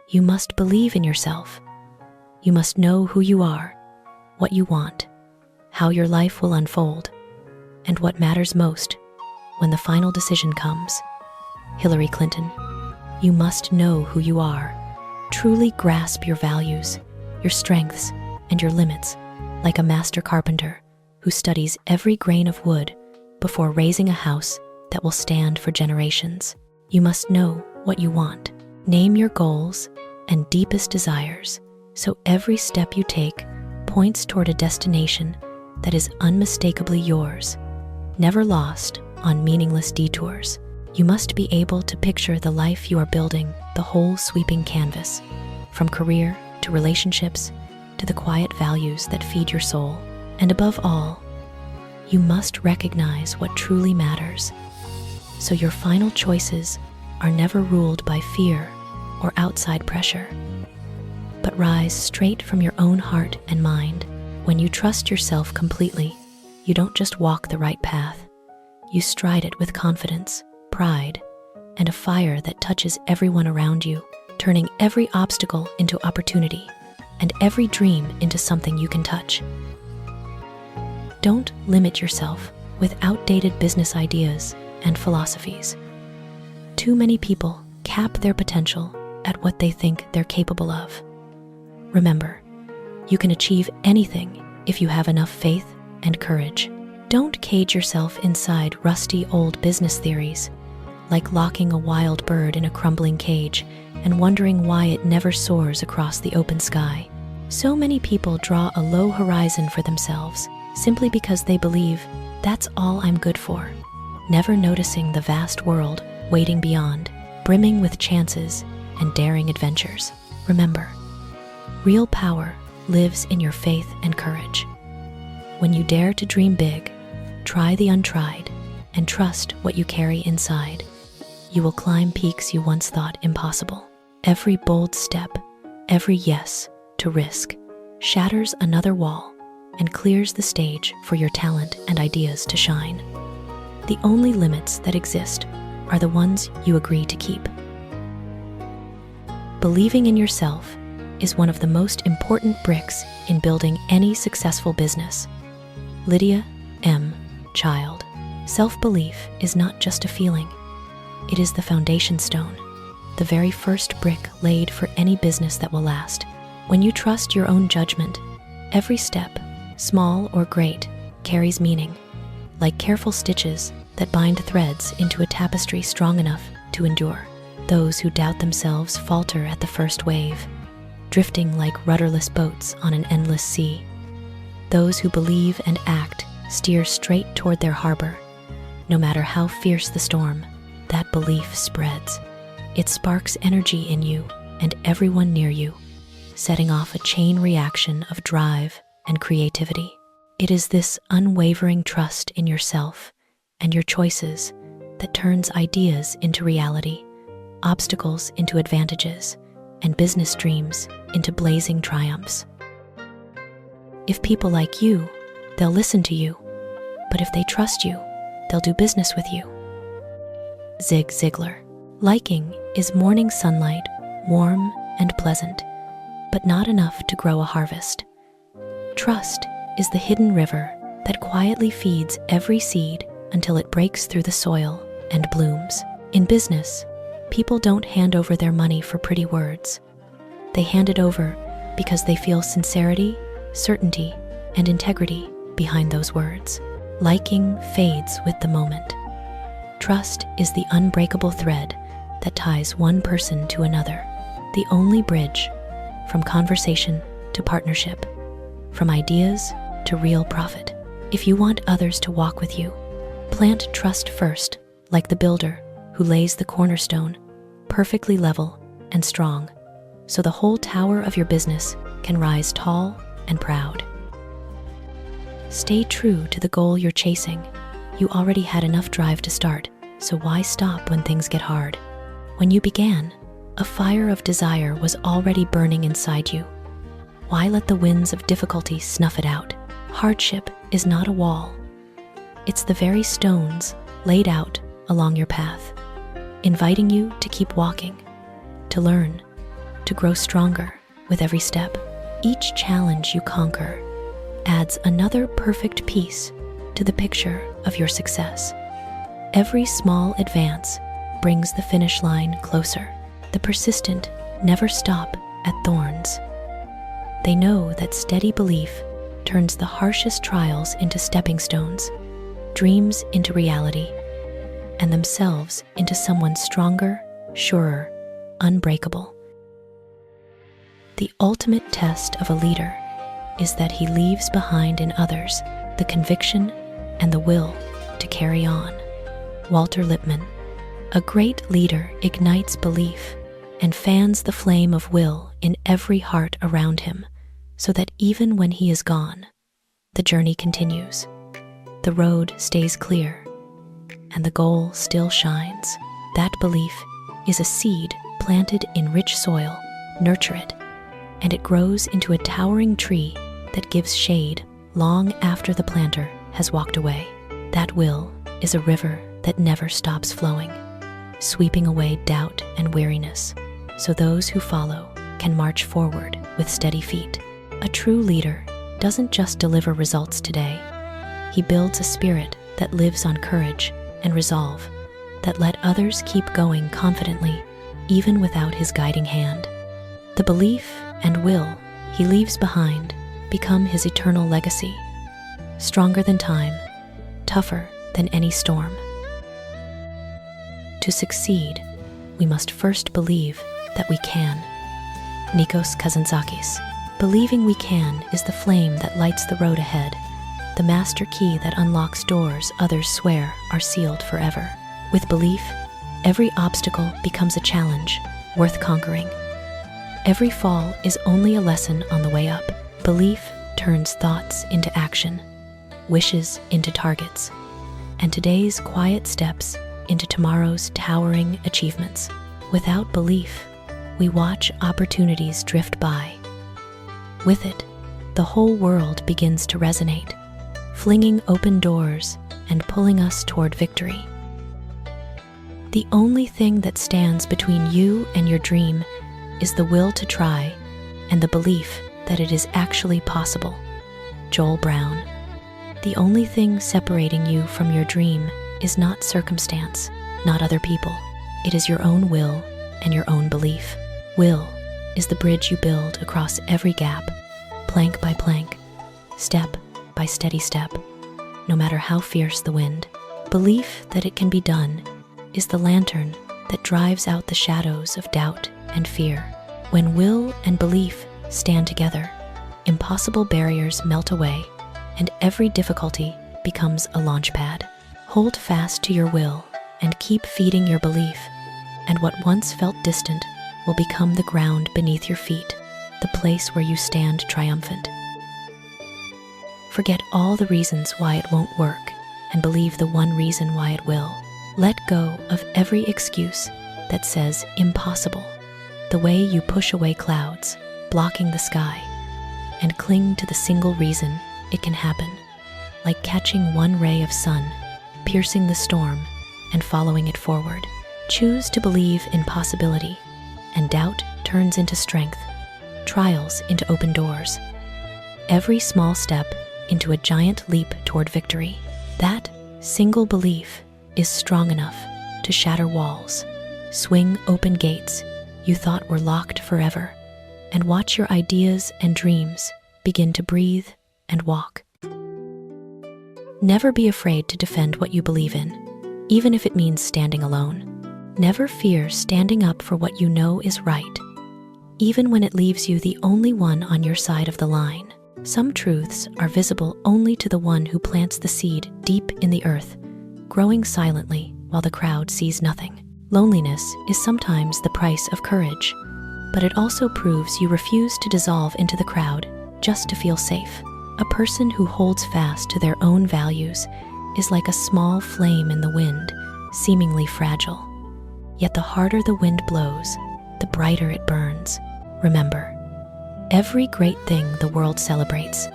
You must believe in yourself. You must know who you are, what you want, how your life will unfold, and what matters most when the final decision comes. Hillary Clinton, you must know who you are. Truly grasp your values, your strengths, and your limits, like a master carpenter who studies every grain of wood before raising a house that will stand for generations. You must know what you want. Name your goals and deepest desires, so every step you take points toward a destination that is unmistakably yours, never lost on meaningless detours. You must be able to picture the life you are building, the whole sweeping canvas, from career to relationships to the quiet values that feed your soul. And above all, you must recognize what truly matters, so your final choices are never ruled by fear or outside pressure, but rise straight from your own heart and mind. When you trust yourself completely, you don't just walk the right path, you stride it with confidence, pride, and a fire that touches everyone around you, turning every obstacle into opportunity and every dream into something you can touch. Don't limit yourself with outdated business ideas and philosophies. Too many people cap their potential at what they think they're capable of. Remember, you can achieve anything if you have enough faith and courage. Don't cage yourself inside rusty old business theories, like locking a wild bird in a crumbling cage and wondering why it never soars across the open sky. So many people draw a low horizon for themselves simply because they believe that's all I'm good for, never noticing the vast world waiting beyond, brimming with chances and daring adventures. Remember, real power lives in your faith and courage. When you dare to dream big, try the untried, and trust what you carry inside, you will climb peaks you once thought impossible. Every bold step, every yes to risk, shatters another wall and clears the stage for your talent and ideas to shine. The only limits that exist are the ones you agree to keep. Believing in yourself is one of the most important bricks in building any successful business. Lydia M. Child. Self-belief is not just a feeling. It is the foundation stone, the very first brick laid for any business that will last. When you trust your own judgment, every step, small or great, carries meaning, like careful stitches that bind threads into a tapestry strong enough to endure. Those who doubt themselves falter at the first wave, drifting like rudderless boats on an endless sea. Those who believe and act steer straight toward their harbor. No matter how fierce the storm, that belief spreads. It sparks energy in you and everyone near you, setting off a chain reaction of drive and creativity. It is this unwavering trust in yourself and your choices that turns ideas into reality, obstacles into advantages, and business dreams into blazing triumphs. If people like you, they'll listen to you, but if they trust you, they'll do business with you. Zig Ziglar. Liking is morning sunlight, warm and pleasant, but not enough to grow a harvest. Trust is the hidden river that quietly feeds every seed until it breaks through the soil and blooms. In business, people don't hand over their money for pretty words. They hand it over because they feel sincerity, certainty, and integrity behind those words. Liking fades with the moment. Trust is the unbreakable thread that ties one person to another, the only bridge from conversation to partnership, from ideas to real profit. If you want others to walk with you, plant trust first, like the builder who lays the cornerstone, perfectly level and strong, so the whole tower of your business can rise tall and proud. Stay true to the goal you're chasing. You already had enough drive to start, so why stop when things get hard? When you began, a fire of desire was already burning inside you. Why let the winds of difficulty snuff it out? Hardship is not a wall. It's the very stones laid out along your path, inviting you to keep walking, to learn, to grow stronger with every step. Each challenge you conquer adds another perfect piece to the picture of your success. Every small advance brings the finish line closer. The persistent never stop at thorns. They know that steady belief turns the harshest trials into stepping stones, dreams into reality, and themselves into someone stronger, surer, unbreakable. The ultimate test of a leader is that he leaves behind in others the conviction and the will to carry on. Walter Lippmann. A great leader ignites belief and fans the flame of will in every heart around him, so that even when he is gone, the journey continues. The road stays clear, and the goal still shines. That belief is a seed planted in rich soil. Nurture it, and it grows into a towering tree that gives shade long after the planter has walked away. That will is a river that never stops flowing, sweeping away doubt and weariness, so those who follow can march forward with steady feet. A true leader doesn't just deliver results today. He builds a spirit that lives on courage and resolve, that let others keep going confidently even without his guiding hand. The belief and will he leaves behind become his eternal legacy, stronger than time, tougher than any storm. To succeed, we must first believe that we can. Nikos Kazantzakis. Believing we can is the flame that lights the road ahead, the master key that unlocks doors others swear are sealed forever. With belief, every obstacle becomes a challenge worth conquering. Every fall is only a lesson on the way up. Belief turns thoughts into action, wishes into targets, and today's quiet steps into tomorrow's towering achievements. Without belief, we watch opportunities drift by. With it, the whole world begins to resonate, flinging open doors and pulling us toward victory. The only thing that stands between you and your dream is the will to try and the belief that it is actually possible. Joel Brown. The only thing separating you from your dream is not circumstance, not other people. It is your own will and your own belief. Will is the bridge you build across every gap, plank by plank, step by steady step, no matter how fierce the wind. Belief that it can be done is the lantern that drives out the shadows of doubt and fear. When will and belief stand together, impossible barriers melt away, and every difficulty becomes a launchpad. Hold fast to your will and keep feeding your belief, and what once felt distant will become the ground beneath your feet, the place where you stand triumphant. Forget all the reasons why it won't work and believe the one reason why it will. Let go of every excuse that says impossible, the way you push away clouds, blocking the sky, and cling to the single reason it can happen, like catching one ray of sun, piercing the storm, and following it forward. Choose to believe in possibility, and doubt turns into strength, trials into open doors, every small step into a giant leap toward victory. That single belief is strong enough to shatter walls, swing open gates you thought were locked forever, and watch your ideas and dreams begin to breathe and walk. Never be afraid to defend what you believe in, even if it means standing alone. Never fear standing up for what you know is right, even when it leaves you the only one on your side of the line. Some truths are visible only to the one who plants the seed deep in the earth, growing silently while the crowd sees nothing. Loneliness is sometimes the price of courage, but it also proves you refuse to dissolve into the crowd just to feel safe. A person who holds fast to their own values is like a small flame in the wind, seemingly fragile. Yet the harder the wind blows, the brighter it burns. Remember, every great thing the world celebrates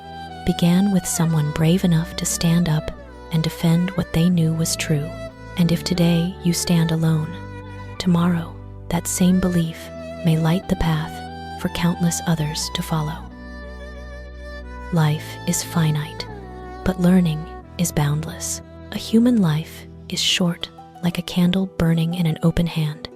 began with someone brave enough to stand up and defend what they knew was true. And if today you stand alone, tomorrow that same belief may light the path for countless others to follow. Life is finite, but learning is boundless. A human life is short, like a candle burning in an open hand,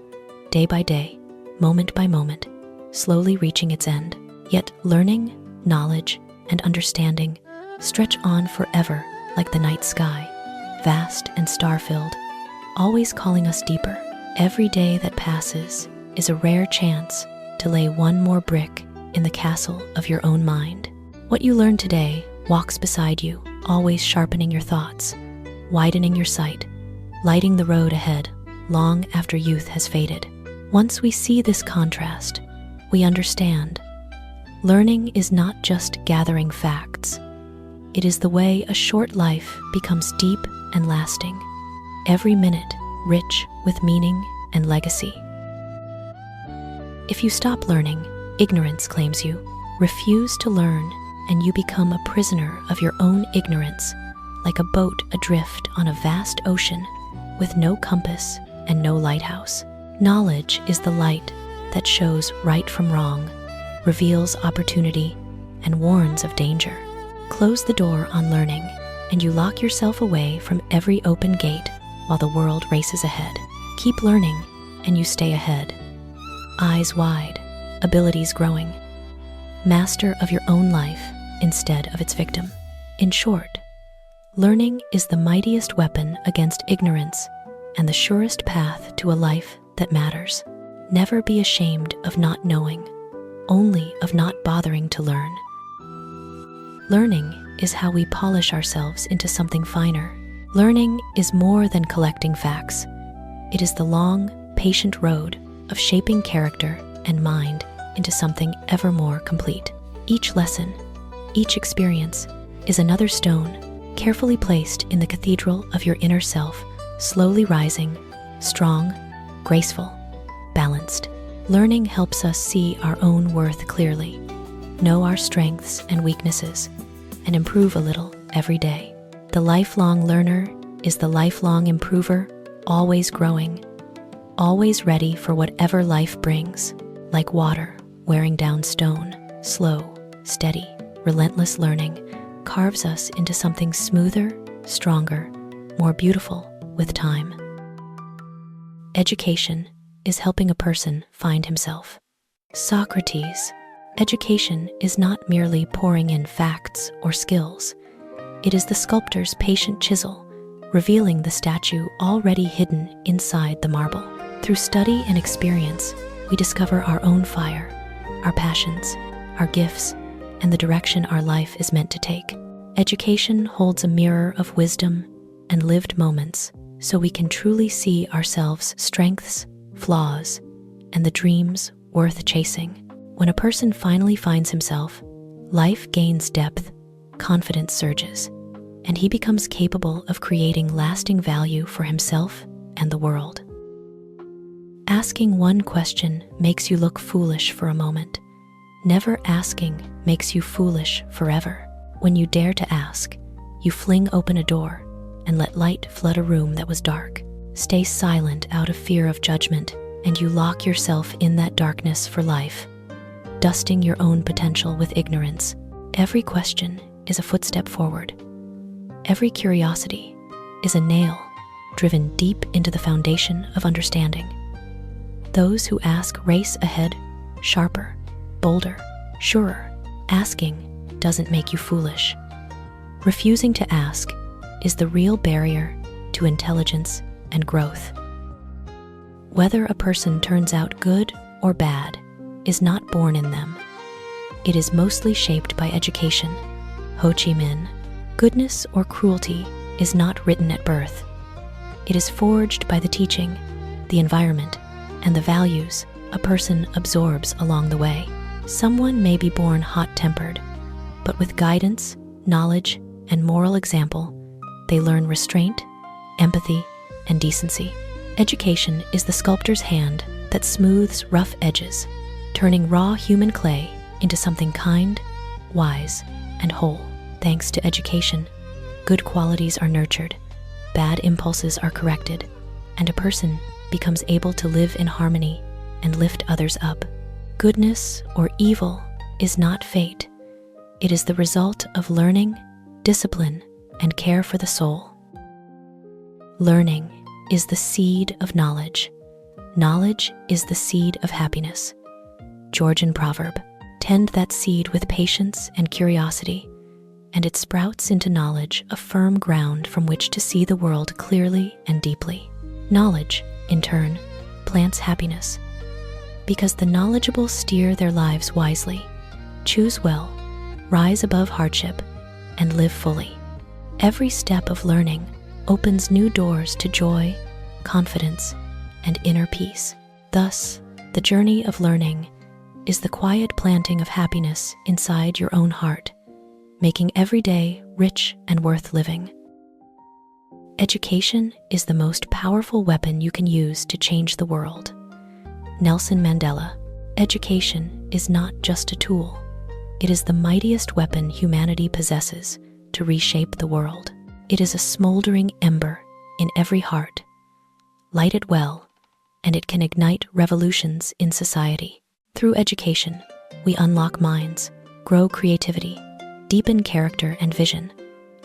day by day, moment by moment, slowly reaching its end. Yet learning, knowledge, and understanding stretch on forever like the night sky, vast and star-filled, always calling us deeper. Every day that passes is a rare chance to lay one more brick in the castle of your own mind. What you learn today walks beside you, always sharpening your thoughts, widening your sight, lighting the road ahead long after youth has faded. Once we see this contrast, we understand. Learning is not just gathering facts. It is the way a short life becomes deep and lasting, every minute rich with meaning and legacy. If you stop learning, ignorance claims you. Refuse to learn, and you become a prisoner of your own ignorance, like a boat adrift on a vast ocean with no compass and no lighthouse. Knowledge is the light that shows right from wrong, reveals opportunity, and warns of danger. Close the door on learning, and you lock yourself away from every open gate while the world races ahead. Keep learning, and you stay ahead. Eyes wide, abilities growing. Master of your own life instead of its victim. In short, learning is the mightiest weapon against ignorance and the surest path to a life that matters. Never be ashamed of not knowing, only of not bothering to learn. Learning is how we polish ourselves into something finer. Learning is more than collecting facts. It is the long, patient road of shaping character and mind into something ever more complete. Each lesson, each experience, is another stone carefully placed in the cathedral of your inner self, slowly rising, strong, graceful, balanced. Learning helps us see our own worth clearly, know our strengths and weaknesses, and improve a little every day. The lifelong learner is the lifelong improver, always growing, always ready for whatever life brings. Like water wearing down stone, slow, steady, relentless learning carves us into something smoother, stronger, more beautiful with time. Education is helping a person find himself. Socrates, education is not merely pouring in facts or skills. It is the sculptor's patient chisel, revealing the statue already hidden inside the marble. Through study and experience, we discover our own fire, our passions, our gifts, and the direction our life is meant to take. Education holds a mirror of wisdom and lived moments, so we can truly see ourselves' strengths, flaws, and the dreams worth chasing. When a person finally finds himself, life gains depth, confidence surges, and he becomes capable of creating lasting value for himself and the world. Asking one question makes you look foolish for a moment. Never asking makes you foolish forever. When you dare to ask, you fling open a door and let light flood a room that was dark. Stay silent out of fear of judgment, and you lock yourself in that darkness for life, dusting your own potential with ignorance. Every question is a footstep forward. Every curiosity is a nail driven deep into the foundation of understanding. Those who ask race ahead, sharper, bolder, surer. Asking doesn't make you foolish. Refusing to ask is the real barrier to intelligence and growth. Whether a person turns out good or bad is not born in them. It is mostly shaped by education. Chi Minh. Goodness or cruelty is not written at birth. It is forged by the teaching, the environment, and the values a person absorbs along the way. Someone may be born hot-tempered, but with guidance, knowledge, and moral example, they learn restraint, empathy, and decency. Education is the sculptor's hand that smooths rough edges, turning raw human clay into something kind, wise, and whole. Thanks to education, good qualities are nurtured, bad impulses are corrected, and a person becomes able to live in harmony and lift others up. Goodness or evil is not fate. It is the result of learning, discipline, and care for the soul. Learning is the seed of knowledge. Knowledge is the seed of happiness. Georgian proverb. Tend that seed with patience and curiosity, and it sprouts into knowledge, a firm ground from which to see the world clearly and deeply. Knowledge, in turn, plants happiness, because the knowledgeable steer their lives wisely, choose well, rise above hardship, and live fully. Every step of learning opens new doors to joy, confidence, and inner peace. Thus, the journey of learning is the quiet planting of happiness inside your own heart, making every day rich and worth living. Education is the most powerful weapon you can use to change the world. Nelson Mandela. Education is not just a tool. It is the mightiest weapon humanity possesses to reshape the world. It is a smoldering ember in every heart. Light it well, and it can ignite revolutions in society. Through education, we unlock minds, grow creativity, deepen character and vision,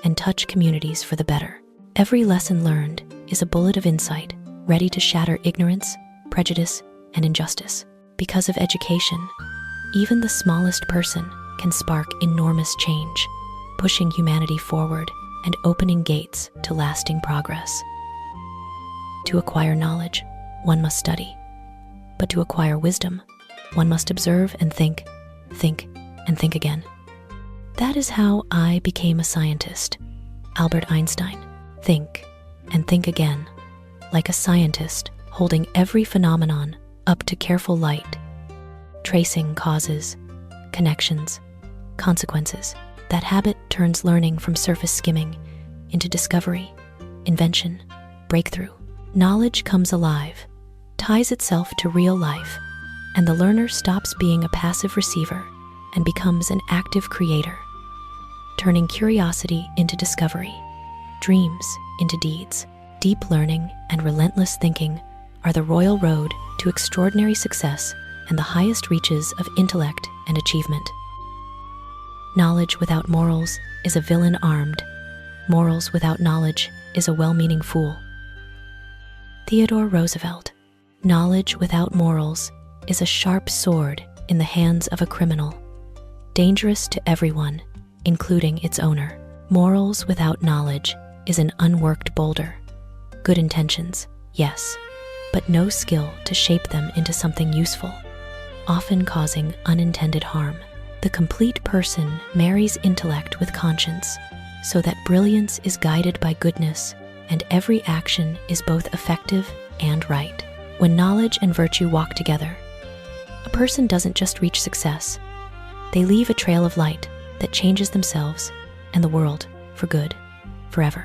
and touch communities for the better. Every lesson learned is a bullet of insight, ready to shatter ignorance, prejudice, and injustice. Because of education, even the smallest person can spark enormous change, pushing humanity forward and opening gates to lasting progress. To acquire knowledge, one must study. But to acquire wisdom, one must observe and think, and think again. That is how I became a scientist. Albert Einstein. Think and think again, like a scientist holding every phenomenon up to careful light, tracing causes, connections, consequences. That habit turns learning from surface skimming into discovery, invention, breakthrough. Knowledge comes alive, ties itself to real life, and the learner stops being a passive receiver and becomes an active creator, turning curiosity into discovery, dreams into deeds. Deep learning and relentless thinking are the royal road to extraordinary success and the highest reaches of intellect and achievement. Knowledge without morals is a villain armed. Morals without knowledge is a well-meaning fool. Theodore Roosevelt. Knowledge without morals is a sharp sword in the hands of a criminal, dangerous to everyone, including its owner. Morals without knowledge is an unworked boulder. Good intentions, yes, but no skill to shape them into something useful, often causing unintended harm. The complete person marries intellect with conscience, so that brilliance is guided by goodness and every action is both effective and right. When knowledge and virtue walk together, a person doesn't just reach success, they leave a trail of light that changes themselves and the world for good, forever.